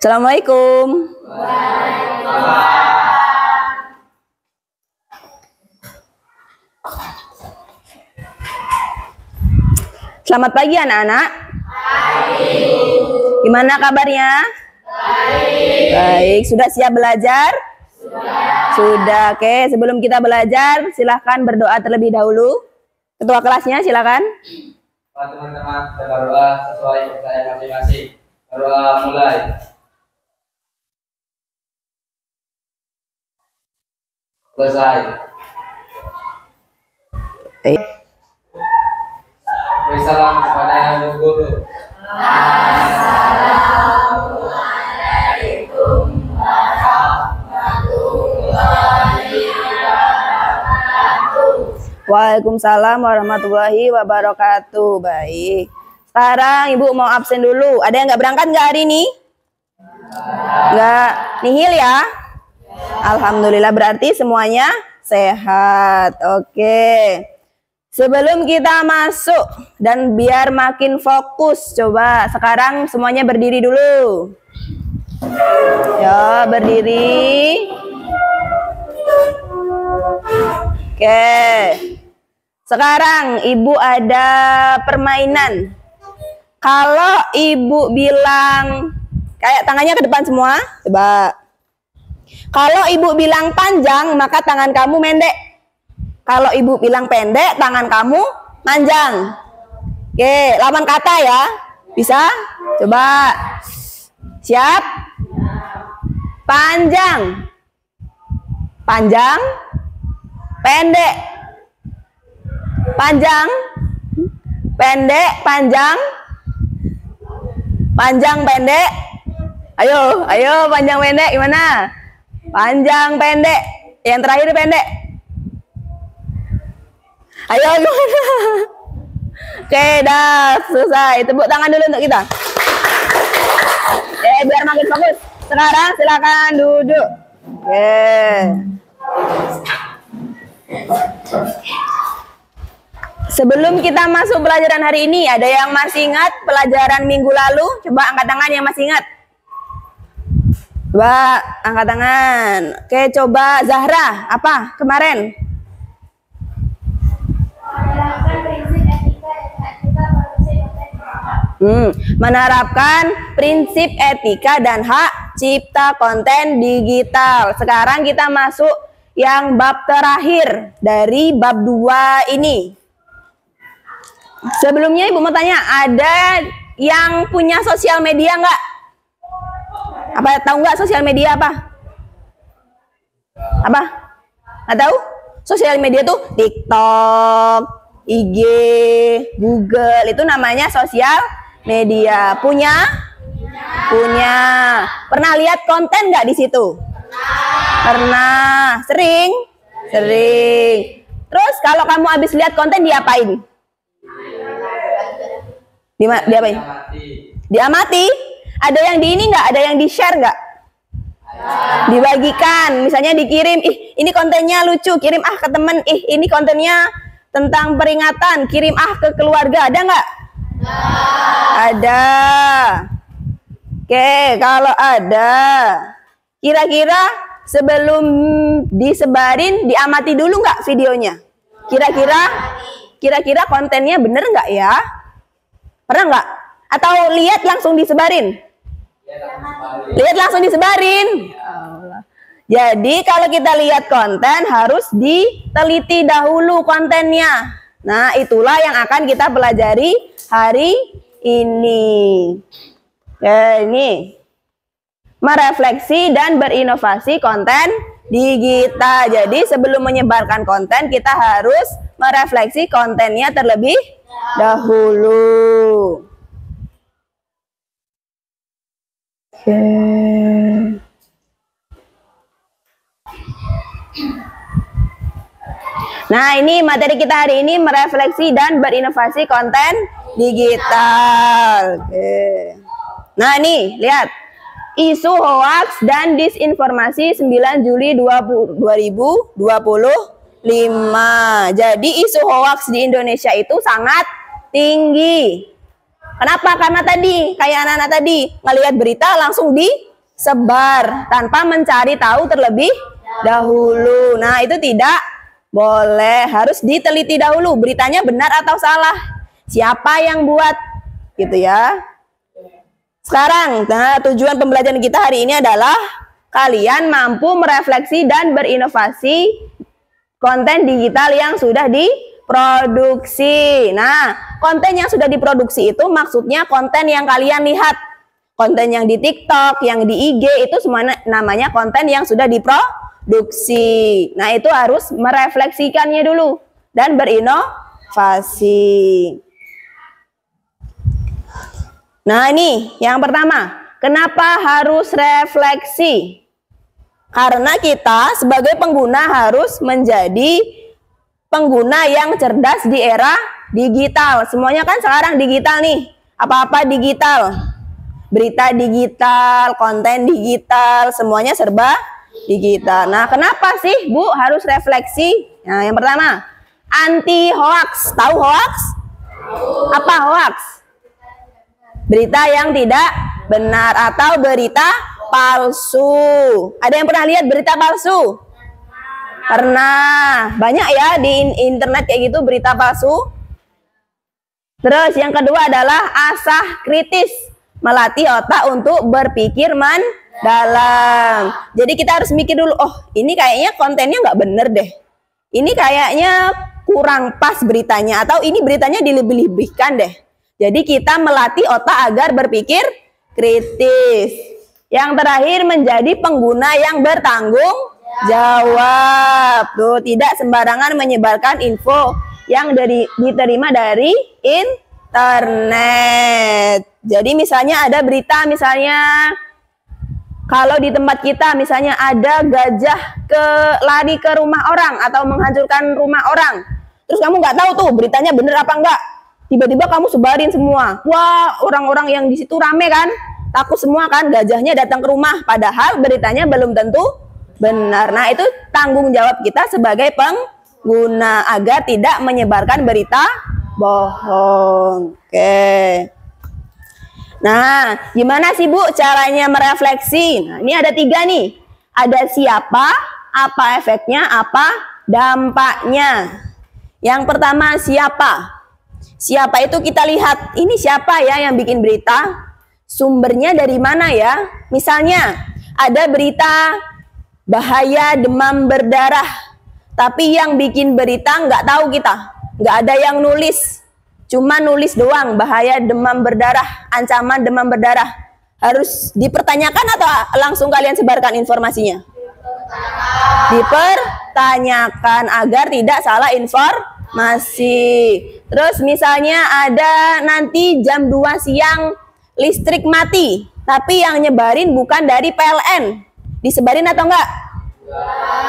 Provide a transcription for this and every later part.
Assalamualaikum. Selamat pagi anak-anak. Gimana kabarnya? Baik. Sudah siap belajar? Sudah. Oke, sebelum kita belajar, silahkan berdoa terlebih dahulu. Ketua kelasnya silakan. Teman-teman, kita berdoa sesuai kepercayaan masing-masing. Berdoa mulai. Selesai. Salam kepada Ibu Guru. Assalamualaikum warahmatullahi wabarakatuh. Waalaikumsalam warahmatullahi wabarakatuh. Baik. Sekarang Ibu mau absen dulu. Ada yang nggak berangkat nggak hari ini? Nggak. Nihil ya? Alhamdulillah, berarti semuanya sehat. Oke. Sebelum kita masuk dan biar makin fokus, coba sekarang semuanya berdiri dulu. Ya, berdiri. Oke. Sekarang Ibu ada permainan. Kalau Ibu bilang, kayak tangannya ke depan semua, coba. Kalau Ibu bilang panjang, maka tangan kamu pendek. Kalau Ibu bilang pendek, tangan kamu panjang. Oke, lawan kata ya. Bisa? Coba. Siap? Panjang. Panjang. Pendek. Panjang. Pendek, panjang. Panjang, pendek. Ayo, ayo panjang pendek gimana? Panjang pendek. Yang terakhir pendek. Ayo gimana? Oke, dah selesai. Tepuk tangan dulu untuk kita. Biar makin fokus. Sekarang silakan duduk. Oke. Sebelum kita masuk pelajaran hari ini, ada yang masih ingat pelajaran minggu lalu? Coba angkat tangan yang masih ingat. Coba angkat tangan. Oke, coba Zahra, apa kemarin? Menerapkan prinsip etika dan hak cipta konten digital. Sekarang kita masuk yang bab terakhir dari bab 2 ini. Sebelumnya Ibu mau tanya, ada yang punya sosial media nggak? Apa tahu nggak sosial media apa? Apa? Nggak tahu? Sosial media tuh TikTok, IG, Google, itu namanya sosial media. Punya? Punya. Pernah lihat konten nggak di situ? Pernah. Sering? Sering. Terus kalau kamu habis lihat konten diapain? Diapain? Diamati. Ada yang di ini nggak? Ada yang di share nggak? Dibagikan, misalnya dikirim. Ih, ini kontennya lucu, kirim ke temen. Ih, ini kontennya tentang peringatan, kirim ke keluarga. Ada nggak? Ada. Oke, kalau ada, kira-kira sebelum disebarin diamati dulu nggak videonya? Kira-kira kontennya bener nggak ya? Pernah nggak? Atau lihat langsung disebarin? Lihat langsung disebarin. Jadi kalau kita lihat konten harus diteliti dahulu kontennya. Nah, itulah yang akan kita pelajari hari ini. Ini merefleksi dan berinovasi konten digital. Jadi sebelum menyebarkan konten kita harus merefleksi kontennya terlebih dahulu. Oke. Nah, ini materi kita hari ini merefleksi dan berinovasi konten digital. Oke. Nah, nih, lihat. Isu hoaks dan disinformasi 9 Juli 2025. Jadi isu hoaks di Indonesia itu sangat tinggi. Kenapa? Karena tadi, kayak anak-anak tadi, ngelihat berita langsung sebar tanpa mencari tahu terlebih dahulu. Nah, itu tidak boleh, harus diteliti dahulu beritanya benar atau salah. Siapa yang buat gitu ya. Sekarang, nah, tujuan pembelajaran kita hari ini adalah kalian mampu merefleksi dan berinovasi konten digital yang sudah diproduksi. Nah, konten yang sudah diproduksi itu maksudnya konten yang kalian lihat. Konten yang di TikTok, yang di IG itu semua namanya konten yang sudah diproduksi. Nah, itu harus merefleksikannya dulu dan berinovasi. Nah, ini yang pertama. Kenapa harus refleksi? Karena kita sebagai pengguna harus menjadi pengguna yang cerdas di era digital. Semuanya kan sekarang digital nih. Apa-apa digital. Berita digital, konten digital, semuanya serba digital. Nah, kenapa sih Bu harus refleksi? Nah, yang pertama, anti hoax. Tahu hoax? Apa hoax? Berita yang tidak benar atau berita palsu. Ada yang pernah lihat berita palsu? Pernah. Banyak ya di internet kayak gitu berita palsu. Terus yang kedua adalah asah kritis. Melatih otak untuk berpikir mendalam. Jadi kita harus mikir dulu, oh ini kayaknya kontennya nggak bener deh. Ini kayaknya kurang pas beritanya, atau ini beritanya dilebih-lebihkan deh. Jadi kita melatih otak agar berpikir kritis. Yang terakhir, menjadi pengguna yang bertanggung jawab. Tuh, tidak sembarangan menyebarkan info yang diterima dari internet. Jadi misalnya ada berita, misalnya kalau di tempat kita misalnya ada gajah lari ke rumah orang atau menghancurkan rumah orang. Terus kamu nggak tahu tuh beritanya bener apa enggak. Tiba-tiba kamu sebarin semua. Wah, orang-orang yang di situ rame kan? Takut semua kan gajahnya datang ke rumah. Padahal beritanya belum tentu benar. Nah, itu tanggung jawab kita sebagai pengguna agar tidak menyebarkan berita bohong. Oke. Nah, gimana sih Bu caranya merefleksi? Nah, ini ada 3 nih. Ada siapa, apa efeknya, apa dampaknya. Yang pertama siapa. Siapa itu kita lihat, ini siapa ya yang bikin berita? Sumbernya dari mana ya? Misalnya, ada berita bahaya demam berdarah. Tapi yang bikin berita nggak tahu kita. Nggak ada yang nulis. Cuma nulis doang, bahaya demam berdarah, ancaman demam berdarah. Harus dipertanyakan atau langsung kalian sebarkan informasinya? Dipertanyakan agar tidak salah informasi. Terus misalnya ada nanti jam 2 siang listrik mati, tapi yang nyebarin bukan dari PLN. Disebarin atau enggak?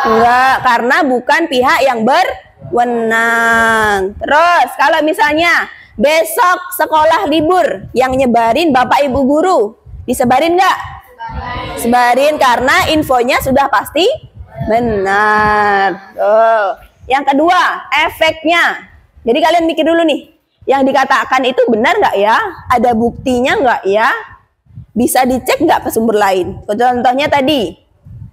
Enggak, karena bukan pihak yang berwenang. Terus kalau misalnya besok sekolah libur, yang nyebarin bapak ibu guru, disebarin enggak? Sebarin, karena infonya sudah pasti benar. Tuh. Yang kedua, efeknya. Jadi kalian mikir dulu nih, yang dikatakan itu benar nggak ya? Ada buktinya nggak ya? Bisa dicek nggak ke sumber lain? Contohnya tadi,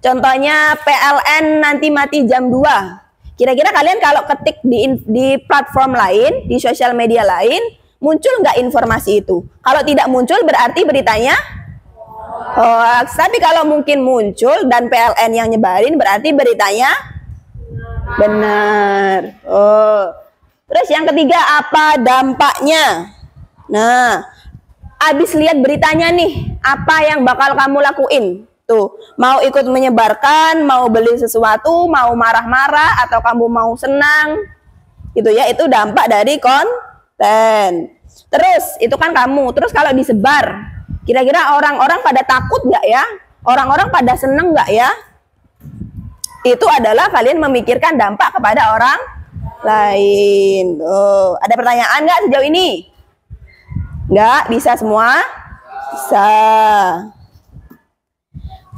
contohnya PLN nanti mati jam 2. Kira-kira kalian kalau ketik di platform lain, di sosial media lain, muncul nggak informasi itu? Kalau tidak muncul berarti beritanya hoax. Tapi kalau mungkin muncul dan PLN yang nyebarin berarti beritanya benar. Oh. Terus yang ketiga, apa dampaknya? Nah, abis lihat beritanya nih, apa yang bakal kamu lakuin? Tuh, mau ikut menyebarkan, mau beli sesuatu, mau marah-marah, atau kamu mau senang, gitu ya. Itu dampak dari konten. Terus, itu kan kamu. Terus kalau disebar, kira-kira orang-orang pada takut nggak ya? Orang-orang pada seneng nggak ya? Itu adalah kalian memikirkan dampak kepada orang lain. Tuh, ada pertanyaan nggak sejauh ini? Nggak? Bisa semua? Bisa.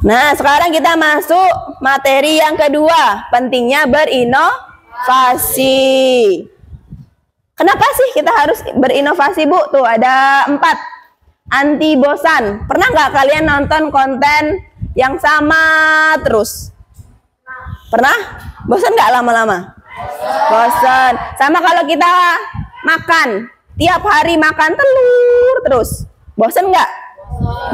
Nah, sekarang kita masuk materi yang kedua, pentingnya berinovasi. Kenapa sih kita harus berinovasi, Bu? Tuh, ada 4. Anti bosan. Pernah nggak kalian nonton konten yang sama terus? Pernah? Bosan nggak lama-lama? Bosan. Sama kalau kita makan, tiap hari makan telur terus. Bosan nggak?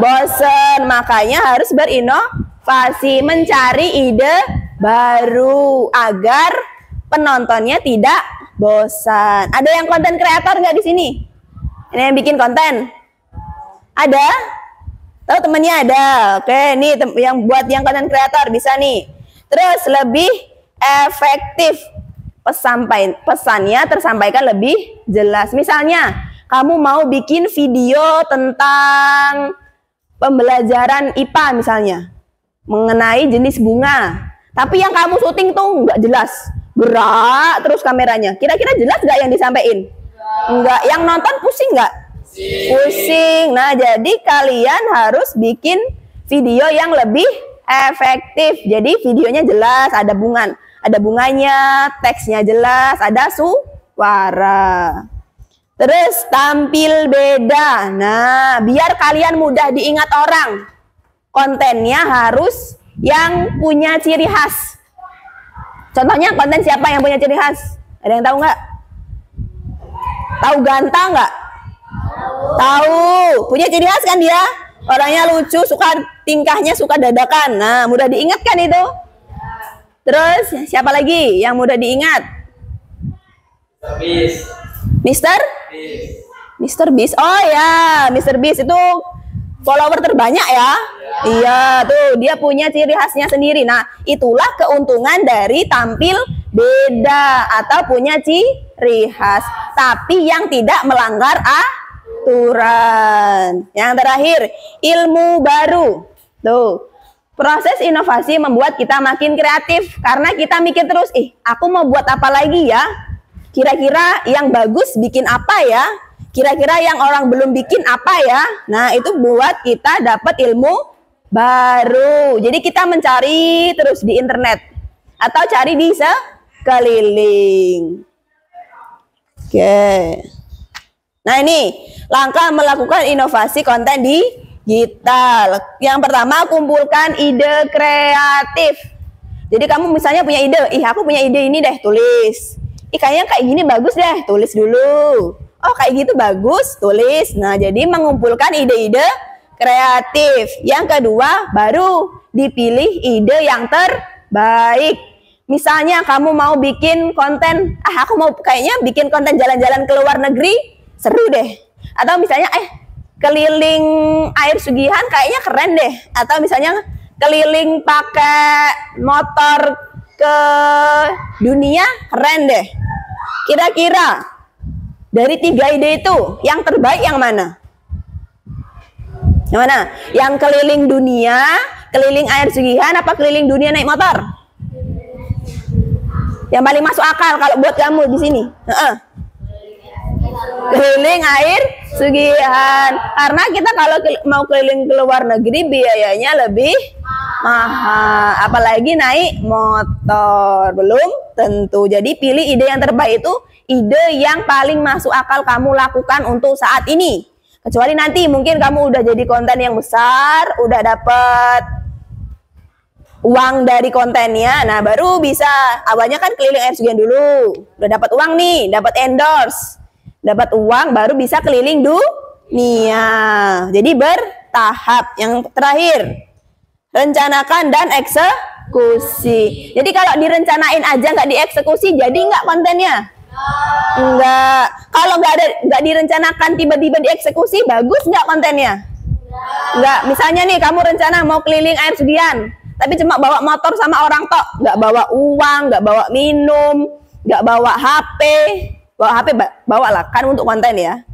Bosan. Makanya harus berinovasi, mencari ide baru agar penontonnya tidak bosan. Ada yang konten kreator nggak di sini? Ini yang bikin konten? Ada? Tahu temennya ada? Oke, nih yang buat yang konten kreator bisa nih. Terus lebih efektif, pesannya tersampaikan lebih jelas. Misalnya kamu mau bikin video tentang pembelajaran IPA misalnya, mengenai jenis bunga, tapi yang kamu syuting tuh nggak jelas, gerak terus kameranya. Kira-kira jelas nggak yang disampaikan? Enggak. Yang nonton pusing nggak? Pusing. Nah, jadi kalian harus bikin video yang lebih efektif. Jadi videonya jelas, ada bunganya, teksnya jelas, ada suara. Terus tampil beda. Nah, biar kalian mudah diingat orang, kontennya harus yang punya ciri khas. Contohnya konten siapa yang punya ciri khas? Ada yang tahu nggak? Tahu Ganta nggak? Tahu. Punya ciri khas kan dia? Orangnya lucu, tingkahnya suka dadakan. Nah, mudah diingat kan itu? Terus siapa lagi yang mudah diingat? Mister Beast. Oh ya, Mister Beast itu follower terbanyak ya. Iya, tuh dia punya ciri khasnya sendiri. Nah, itulah keuntungan dari tampil beda atau punya ciri khas, tapi yang tidak melanggar aturan. Yang terakhir, ilmu baru. Tuh, proses inovasi membuat kita makin kreatif karena kita mikir terus, aku mau buat apa lagi ya? Kira-kira yang bagus bikin apa ya? Kira-kira yang orang belum bikin apa ya? Nah, itu buat kita dapat ilmu baru. Jadi kita mencari terus di internet atau cari di sekeliling. Oke. Nah, ini langkah melakukan inovasi konten digital. Yang pertama, kumpulkan ide kreatif. Jadi kamu misalnya punya ide, aku punya ide ini deh, tulis. Kayaknya kayak gini bagus deh, tulis dulu. Oh, kayak gitu bagus, tulis. Nah, jadi mengumpulkan ide-ide kreatif. Yang kedua, baru dipilih ide yang terbaik. Misalnya kamu mau bikin konten, aku mau kayaknya bikin konten jalan-jalan ke luar negeri, seru deh. Atau misalnya, keliling air Sugihan kayaknya keren deh. Atau misalnya keliling pakai motor ke dunia, keren deh. Kira-kira dari 3 ide itu, yang terbaik yang mana? Yang mana? Yang keliling dunia, keliling air Sugihan, apa keliling dunia naik motor? Yang paling masuk akal kalau buat kamu di sini. Keliling air Sugihan. Karena kita kalau mau keliling ke luar negeri biayanya lebih mahal. Apalagi naik motor. Belum tentu. Jadi pilih ide yang terbaik itu ide yang paling masuk akal kamu lakukan untuk saat ini. Kecuali nanti mungkin kamu udah jadi konten yang besar, udah dapet uang dari kontennya, nah baru bisa. Awalnya kan keliling air Sugihan dulu, udah dapat uang nih, dapat endorse, dapat uang, baru bisa keliling dunia. Jadi bertahap. Yang terakhir, rencanakan dan eksekusi. Jadi kalau direncanain aja nggak dieksekusi, jadi nggak kontennya? Enggak. Kalau nggak direncanakan tiba-tiba dieksekusi, bagus nggak kontennya? Enggak. Misalnya nih kamu rencana mau keliling air Sugihan, tapi cuma bawa motor sama orang tok, nggak bawa uang, nggak bawa minum, nggak bawa HP. Bawa HP bawa lah kan untuk konten ya.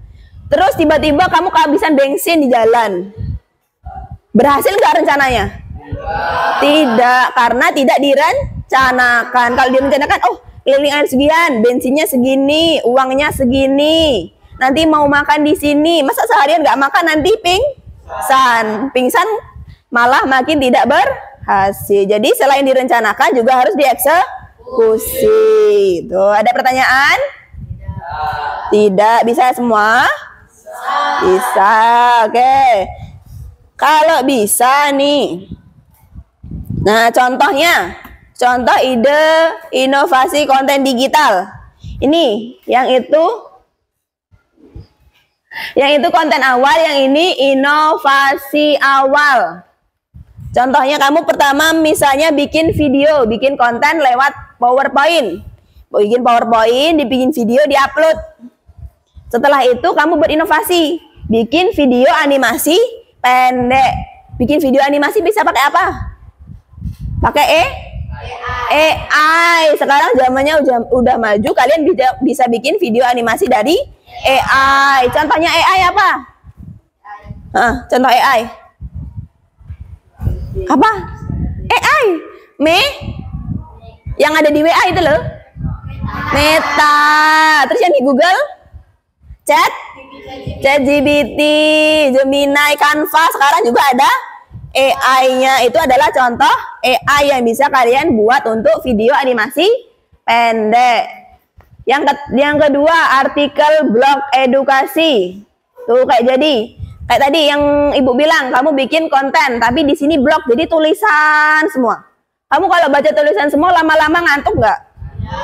Terus tiba-tiba kamu kehabisan bensin di jalan. Berhasil nggak rencananya? Tidak, karena tidak direncanakan. Kalau direncanakan, keliling air Sugihan, bensinnya segini, uangnya segini. Nanti mau makan di sini, masa seharian nggak makan nanti pingsan malah makin tidak berhasil. Jadi selain direncanakan juga harus dieksekusi. Tuh, ada pertanyaan? Tidak. Bisa semua? Bisa. Oke. Kalau bisa nih, Nah, contoh ide inovasi konten digital. Ini yang itu konten awal, yang ini inovasi awal. Contohnya kamu pertama misalnya bikin video, bikin konten lewat PowerPoint. Bikin PowerPoint, dibikin video, diupload. Setelah itu kamu berinovasi, bikin video animasi pendek. Bikin video animasi bisa pakai apa? Pakai AI. Sekarang zamannya udah maju, kalian bisa bikin video animasi dari AI. Contohnya AI apa? Contoh AI. Apa? AI. Yang ada di WA itu loh. Meta. Terus yang di Google? ChatGPT, Gemini, Canva. Sekarang juga ada AI-nya. Itu adalah contoh AI yang bisa kalian buat untuk video animasi pendek. Yang kedua, artikel blog edukasi. Tuh kayak tadi yang Ibu bilang, kamu bikin konten tapi di sini blog, jadi tulisan semua. Kamu kalau baca tulisan semua lama-lama ngantuk nggak?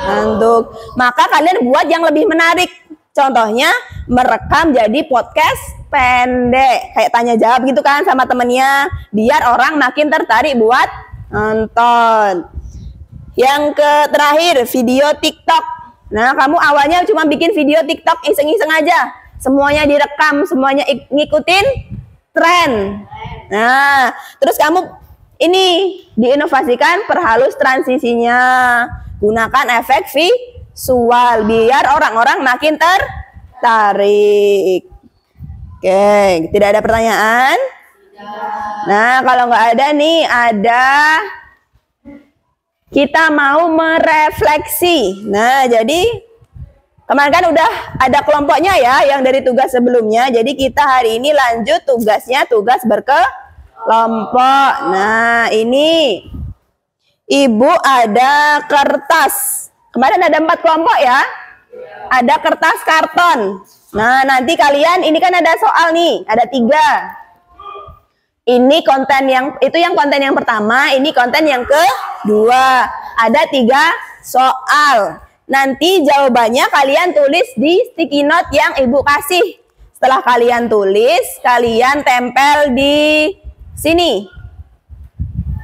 Ngantuk. Maka kalian buat yang lebih menarik. Contohnya merekam jadi podcast pendek, kayak tanya jawab gitu kan sama temennya, biar orang makin tertarik buat nonton. Yang terakhir, video TikTok. Nah, kamu awalnya cuma bikin video TikTok iseng-iseng aja. Semuanya direkam, semuanya ngikutin tren. Nah, terus kamu ini diinovasikan, perhalus transisinya. Gunakan efek visual biar orang-orang makin tertarik. Oke, tidak ada pertanyaan? Nah, kalau nggak ada nih, kita mau merefleksi. Nah, jadi kemarin kan udah ada kelompoknya ya, yang dari tugas sebelumnya. Jadi kita hari ini lanjut tugasnya, tugas berkelompok. Nah, ini Ibu ada kertas. Kemarin ada 4 kelompok ya. Ada kertas karton. Nah, nanti kalian, ini kan ada soal nih, ada 3. Ini konten yang konten yang pertama, ini konten yang kedua. Ada 3 soal. Nanti jawabannya kalian tulis di sticky note yang Ibu kasih. Setelah kalian tulis, kalian tempel di sini.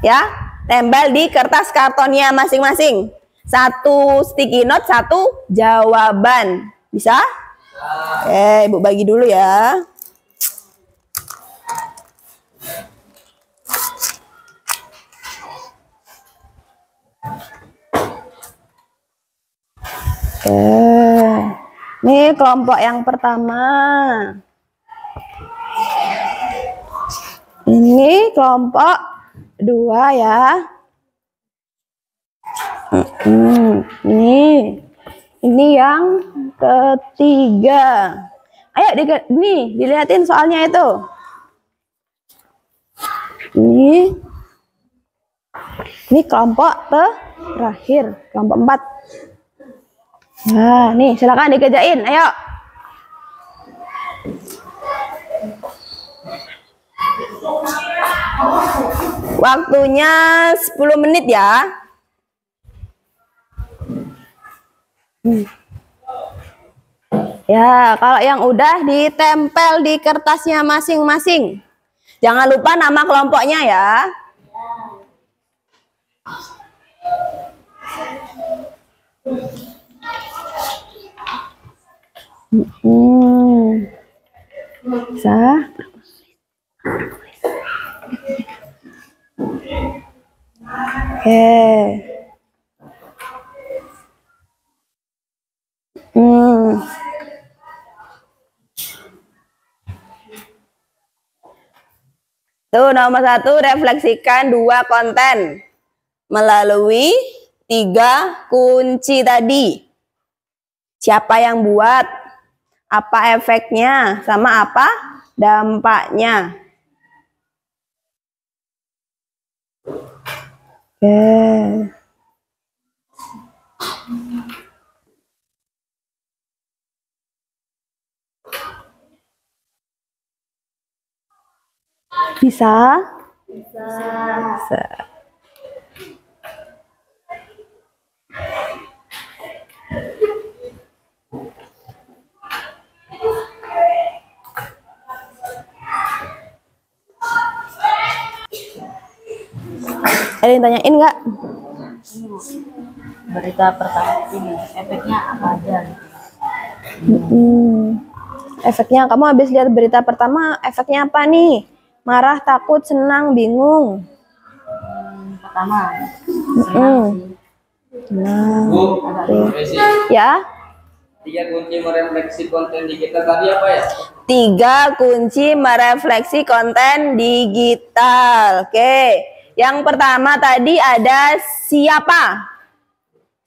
Ya, tempel di kertas kartonnya masing-masing. 1 sticky note, 1 jawaban. Bisa? Oke, Ibu bagi dulu ya. Ini kelompok yang pertama. Ini kelompok 2 ya. Ini yang ketiga. Ayo nih dilihatin soalnya itu. Ini kelompok terakhir, kelompok 4. Nah, nih silakan dikerjain, ayo. Waktunya 10 menit ya. Ya, kalau yang udah ditempel di kertasnya masing-masing. Jangan lupa nama kelompoknya ya. Bisa. Oke. Tuh nomor 1, refleksikan 2 konten melalui 3 kunci tadi. Siapa yang buat, apa efeknya, sama apa dampaknya. Oke. Bisa? Bisa. Ada yang tanyain nggak? Berita pertama ini efeknya apa aja gitu. Efeknya, kamu habis lihat berita pertama, efeknya apa nih? Marah, takut, senang, bingung. Pertama Nah, Bu, Messi, ya. 3 kunci merefleksi konten digital tadi apa ya? 3 kunci merefleksi konten digital. Oke. Yang pertama tadi ada siapa?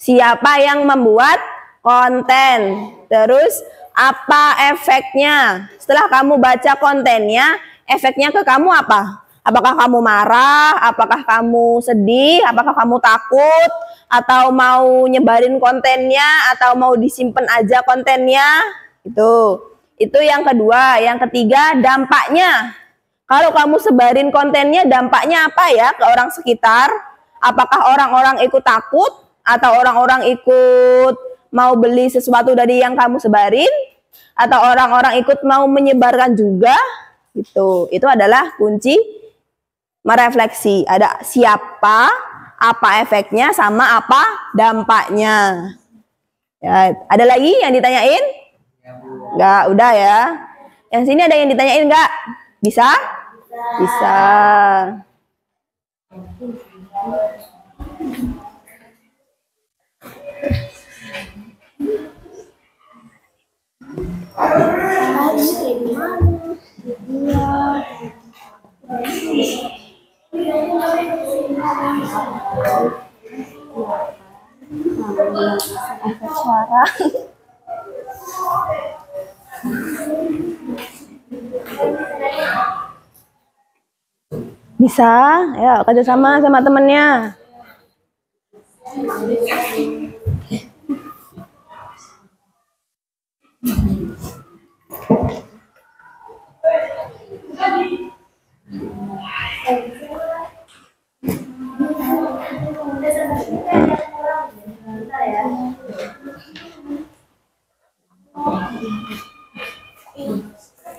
Siapa yang membuat konten? Terus apa efeknya? Setelah kamu baca kontennya, efeknya ke kamu apa? Apakah kamu marah? Apakah kamu sedih? Apakah kamu takut? Atau mau nyebarin kontennya? Atau mau disimpan aja kontennya? Itu yang kedua. Yang ketiga, dampaknya. Kalau kamu sebarin kontennya, dampaknya apa ya ke orang sekitar? Apakah orang-orang ikut takut? Atau orang-orang ikut mau beli sesuatu dari yang kamu sebarin? Atau orang-orang ikut mau menyebarkan juga? Itu adalah kunci merefleksi. Ada siapa, apa efeknya, sama apa dampaknya. Ya, ada lagi yang ditanyain? Enggak, udah ya. Yang sini ada yang ditanyain enggak? Bisa? Bisa. Efek suara. Bisa, ya kerjasama sama temennya.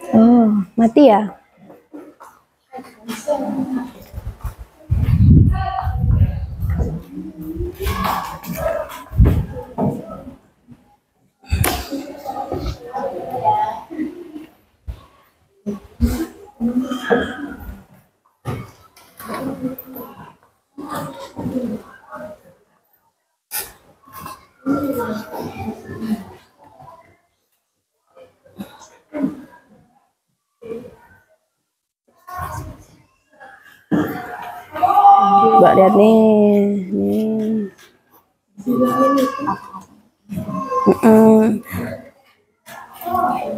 Oh, mati ya? Coba lihat nih.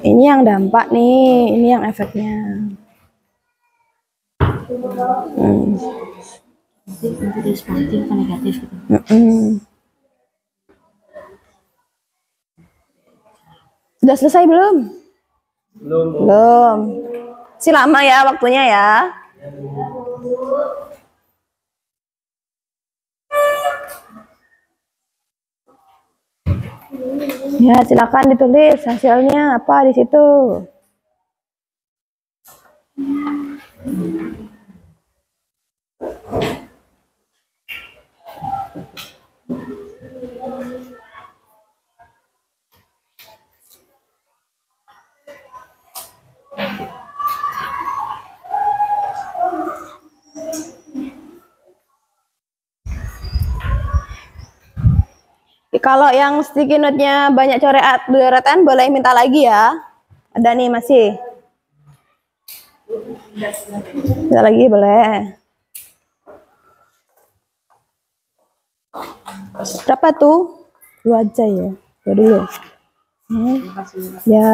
Ini yang dampak nih, ini yang efeknya. Positif atau negatif gitu. Sudah selesai belum? Belum. Si lama ya waktunya ya. Ya, silakan ditulis hasilnya apa di situ. Kalau yang sticky note-nya banyak coretan, boleh minta lagi ya. Ada nih masih. Minta lagi boleh. Berapa tuh? 2 aja ya. 2 dulu. Ya.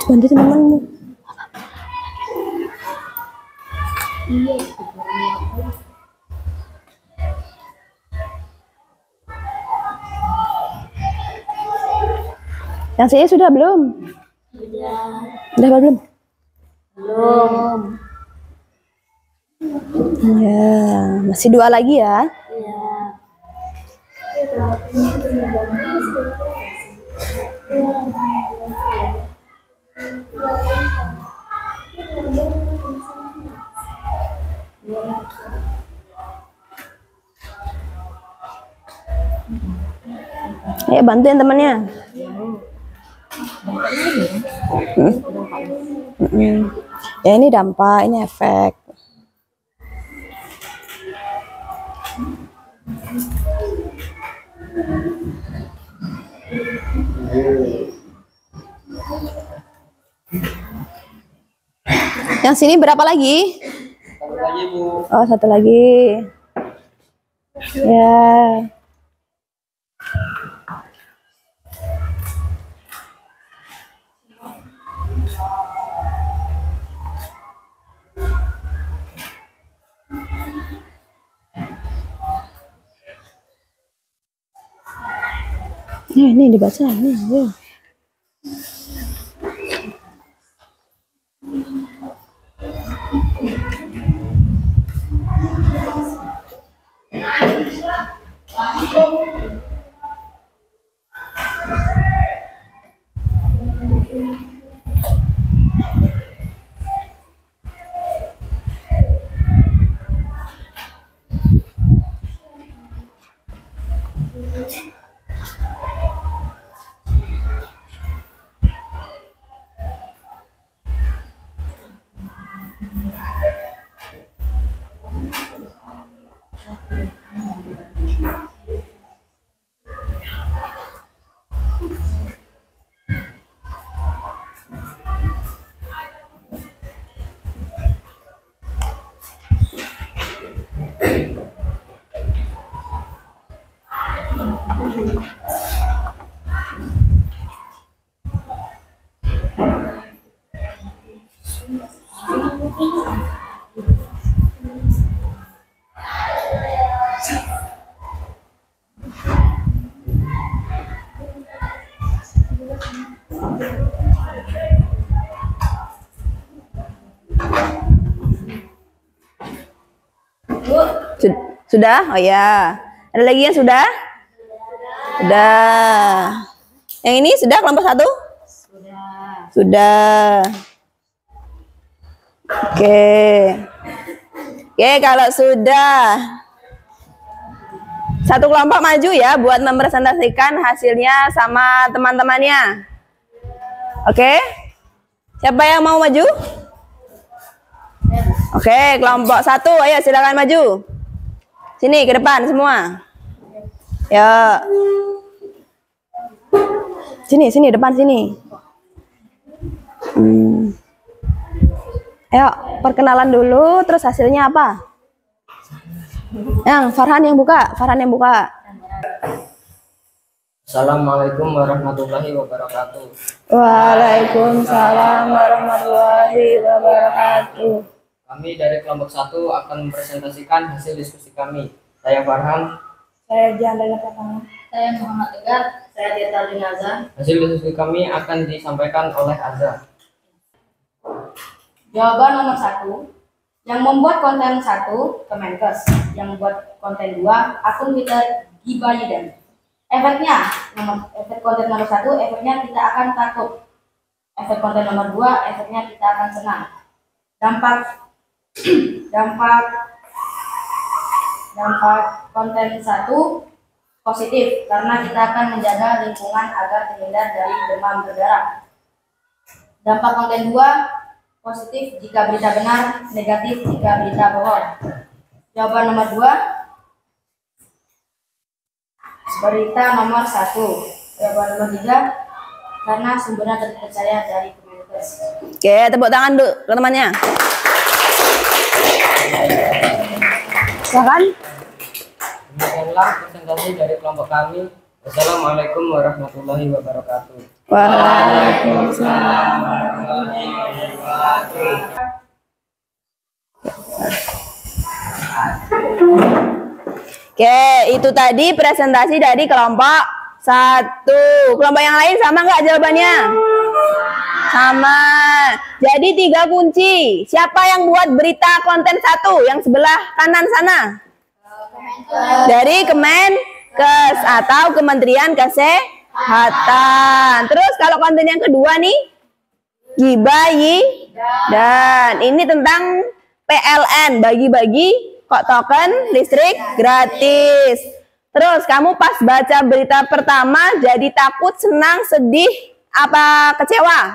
Bantu temanmu. Yang sini sudah belum? Sudah apa belum? Belum. Ya, masih 2 lagi ya. Iya. Ayo bantuin temannya. Ya ini dampak, ini efek. Yang sini berapa lagi? Satu lagi, Bu. Oh, 1 lagi. Ya. Ya, ini dibaca ini. Ya. Sudah? Oh ya. Ada lagi yang sudah? Sudah. Yang ini sudah kelompok 1? Sudah. Sudah. Oke. Oke, kalau sudah, satu kelompok maju ya buat mempresentasikan hasilnya sama teman-temannya. Oke? Siapa yang mau maju? Oke, kelompok 1, ayo silakan maju. Sini ke depan semua. Ya. Sini depan sini. Ayo, perkenalan dulu, terus hasilnya apa? Yang Farhan yang buka. Assalamualaikum warahmatullahi wabarakatuh. Waalaikumsalam warahmatullahi wabarakatuh. Kami dari kelompok 1 akan mempresentasikan hasil diskusi kami. Saya Farhan. Saya Jandela Pratama. Saya Muhammad Tegar. Saya Tirta Linaza. Hasil diskusi kami akan disampaikan oleh Azza. Jawaban nomor 1. Yang membuat konten 1, Kemenkes. Yang membuat konten 2, akun Twitter Gibayiden. Efek konten nomor 1, efeknya kita akan takut. Efek konten nomor 2, efeknya kita akan senang. Dampak konten 1 positif karena kita akan menjaga lingkungan agar terhindar dari demam berdarah. Dampak konten 2 positif jika berita benar, negatif jika berita bohong. Jawaban nomor 2, berita nomor 1. Jawaban nomor 3, karena sumbernya terpercaya dari Kemenkes. Oke, tepuk tangan dulu ke temannya. Silakan. Demikianlah presentasi dari kelompok kami. Wassalamualaikum warahmatullahi wabarakatuh. Waalaikumsalam. Oke, itu tadi presentasi dari kelompok 1. Kelompok yang lain sama nggak jawabannya? Sama. Jadi 3 kunci. Siapa yang buat berita konten 1 yang sebelah kanan sana? Dari Kemenkes atau Kementerian Kesehatan. Terus kalau konten yang kedua nih, Gibayi dan ini tentang PLN, bagi-bagi kok token listrik gratis. Terus kamu pas baca berita pertama jadi takut, senang, sedih, apa kecewa?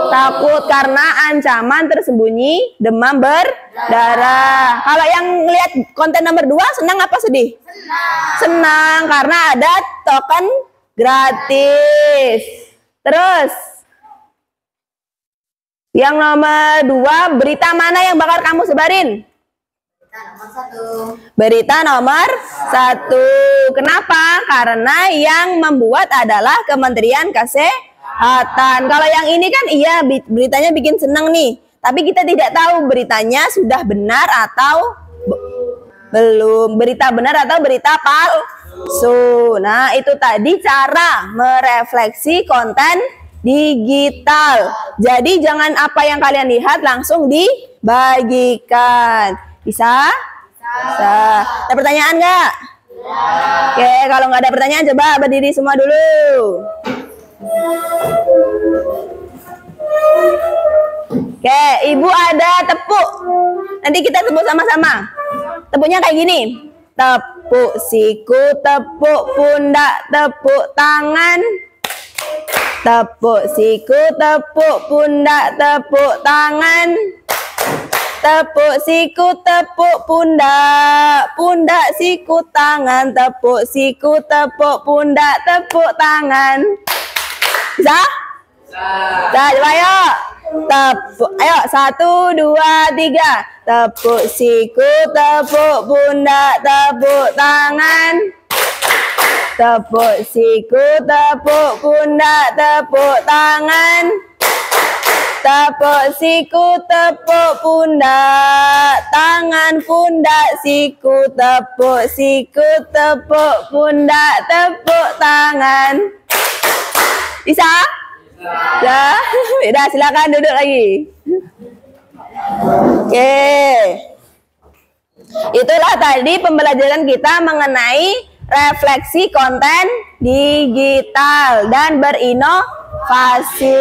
Takut karena ancaman tersembunyi, demam berdarah. Kalau yang lihat konten nomor 2 senang apa sedih? Senang karena ada token gratis. Terus yang nomor 2, berita mana yang bakal kamu sebarin? Berita nomor 1. Kenapa? Karena yang membuat adalah Kementerian Kesehatan. Kalau yang ini kan iya beritanya bikin seneng nih, tapi kita tidak tahu beritanya sudah benar atau belum, berita benar atau berita palsu. Nah, itu tadi cara merefleksi konten digital. Jadi jangan apa yang kalian lihat langsung dibagikan. Bisa? Bisa. Ada pertanyaan nggak? Oke, kalau nggak ada pertanyaan coba berdiri semua dulu. Oke, Ibu ada tepuk. Nanti kita tepuk sama-sama. Tepuknya kayak gini. Tepuk siku, tepuk pundak, tepuk tangan. Tepuk siku, tepuk pundak, tepuk tangan. Tepuk siku, tepuk pundak, pundak siku tangan, tepuk siku, tepuk pundak, tepuk tangan. Bisa? Bisa. Coba ayo. Tepuk, ayo 1, 2, 3. Tepuk siku, tepuk pundak, tepuk tangan. Tepuk siku, tepuk pundak, tepuk tangan. Tepuk siku, tepuk pundak, tangan, pundak, siku, tepuk pundak, tepuk tangan. Bisa? Ya, udah silakan duduk lagi. Oke. Itulah tadi pembelajaran kita mengenai refleksi konten digital dan berinovasi.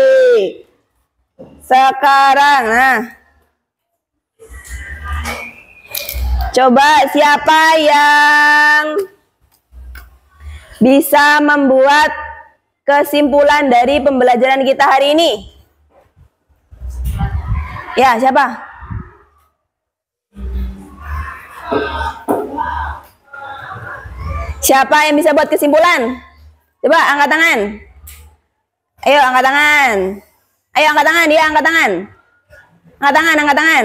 Sekarang, nah, coba siapa yang bisa membuat kesimpulan dari pembelajaran kita hari ini? Ya, siapa? Siapa yang bisa buat kesimpulan? Coba angkat tangan. Ayo angkat tangan. Ayo angkat tangan, dia angkat tangan. Angkat tangan, angkat tangan.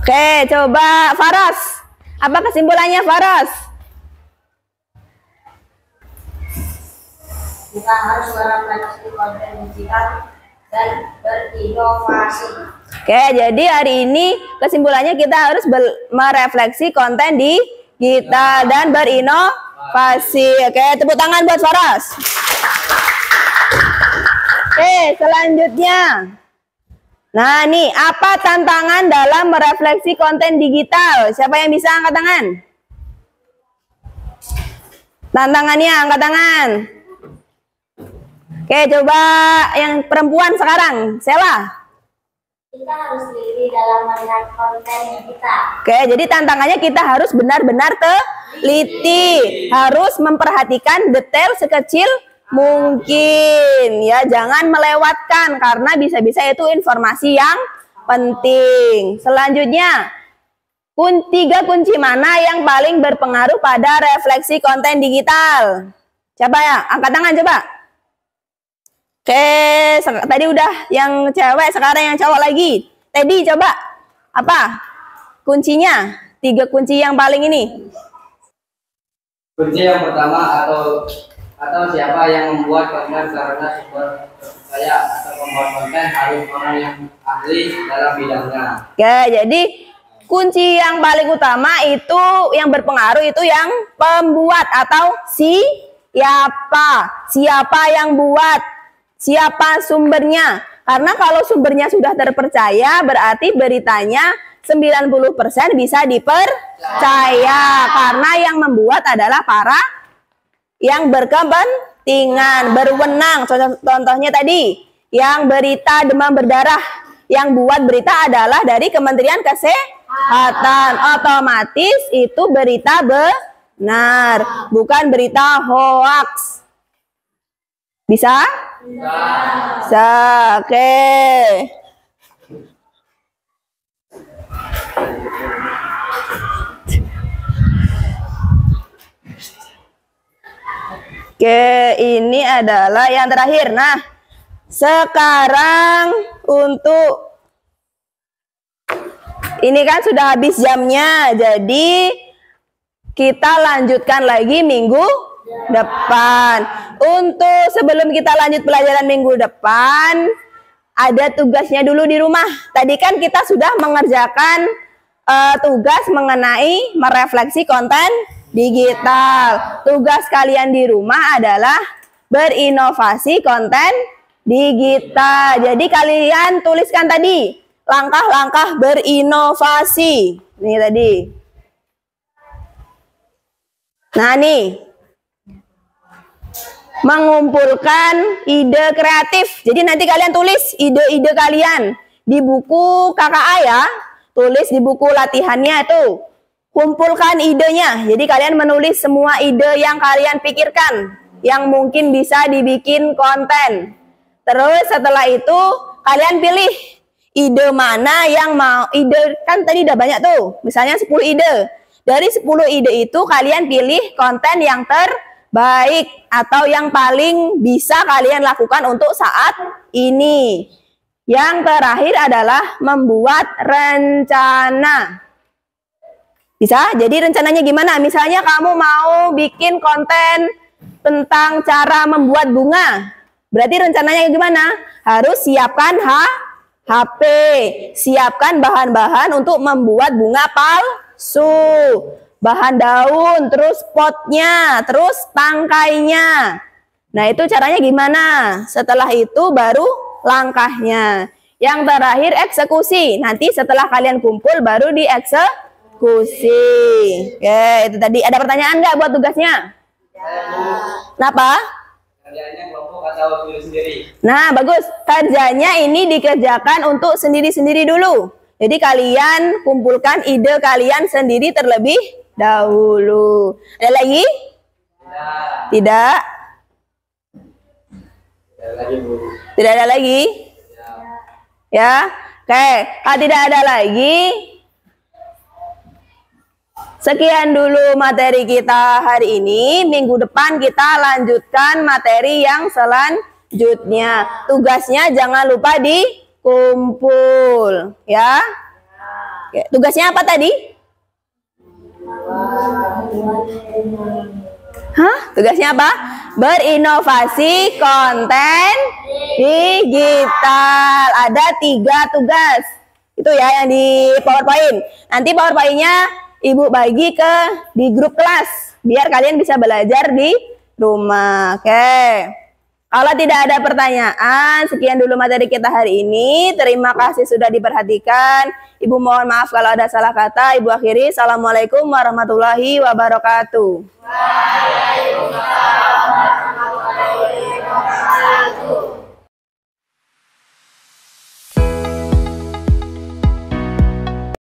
Oke, coba Faros. Apa kesimpulannya Faros? Kita harus merefleksi konten digital dan berinovasi. Oke, jadi hari ini kesimpulannya kita harus merefleksi konten digital dan berinovasi. Oke, tepuk tangan buat Faros. Oke, selanjutnya. Nah, nih, apa tantangan dalam merefleksi konten digital? Siapa yang bisa angkat tangan? Tantangannya, angkat tangan. Oke, coba yang perempuan sekarang, Sela. Kita harus teliti dalam melihat konten kita. Oke, jadi tantangannya kita harus benar-benar teliti, harus memperhatikan detail sekecil mungkin, ya jangan melewatkan karena bisa-bisa itu informasi yang penting. Selanjutnya, 3 kunci mana yang paling berpengaruh pada refleksi konten digital? Siapa ya? Angkat tangan coba. Oke, tadi udah yang cewek, sekarang yang cowok lagi. Teddy coba, apa kuncinya? 3 kunci yang paling ini. Kunci yang pertama atau siapa yang membuat konten karena sumber percaya atau pembuat konten harus orang yang ahli dalam bidangnya. Oke, jadi kunci yang paling utama itu yang berpengaruh itu yang pembuat atau siapa. Siapa yang buat, siapa sumbernya. Karena kalau sumbernya sudah terpercaya berarti beritanya 90% bisa dipercaya. Karena yang membuat adalah para yang berkepentingan, berwenang. Contohnya tadi, yang berita demam berdarah. Yang buat berita adalah dari Kementerian Kesehatan. Otomatis itu berita benar, bukan berita hoax. Bisa? Bisa. Oke. Oke, ini adalah yang terakhir. Nah, sekarang untuk ini kan sudah habis jamnya, jadi kita lanjutkan lagi minggu depan. Untuk sebelum kita lanjut pelajaran minggu depan, ada tugasnya dulu di rumah. Tadi kan kita sudah mengerjakan tugas mengenai merefleksi konten digital. Tugas kalian di rumah adalah berinovasi konten digital. Jadi kalian tuliskan tadi langkah-langkah berinovasi. Ini tadi. Nah nih, mengumpulkan ide kreatif. Jadi nanti kalian tulis ide-ide kalian di buku KKA ya. Tulis di buku latihannya itu. Kumpulkan idenya. Jadi kalian menulis semua ide yang kalian pikirkan yang mungkin bisa dibikin konten. Terus setelah itu kalian pilih ide mana yang mau. Ide kan tadi udah banyak tuh. Misalnya 10 ide. Dari 10 ide itu kalian pilih konten yang terbaik atau yang paling bisa kalian lakukan untuk saat ini. Yang terakhir adalah membuat rencana. Bisa? Jadi rencananya gimana? Misalnya kamu mau bikin konten tentang cara membuat bunga. Berarti rencananya gimana? Harus siapkan HP, siapkan bahan-bahan untuk membuat bunga palsu, bahan daun, terus potnya, terus tangkainya. Nah itu caranya gimana? Setelah itu baru langkahnya. Yang terakhir eksekusi. Nanti setelah kalian kumpul baru dieksekusi. Oke, itu tadi. Ada pertanyaan nggak buat tugasnya? Kenapa? Kerjanya kelompok atau diri sendiri? Nah, bagus. Kerjanya ini dikerjakan untuk sendiri-sendiri dulu. Jadi kalian kumpulkan ide kalian sendiri terlebih dahulu. Ada lagi? Tidak. Tidak lagi, Bu. Tidak ada lagi? Ya. Oke, kalau tidak ada lagi, sekian dulu materi kita hari ini. Minggu depan kita lanjutkan materi yang selanjutnya. Tugasnya jangan lupa dikumpul, ya. Oke, tugasnya apa tadi? Hah? Tugasnya apa? Berinovasi konten digital. Ada 3 tugas. Itu ya yang di PowerPoint. Nanti PowerPoint-nya Ibu bagi di grup kelas biar kalian bisa belajar di rumah. Oke. Kalau tidak ada pertanyaan, sekian dulu materi kita hari ini. Terima kasih sudah diperhatikan. Ibu mohon maaf kalau ada salah kata. Ibu akhiri. Assalamualaikum warahmatullahi wabarakatuh.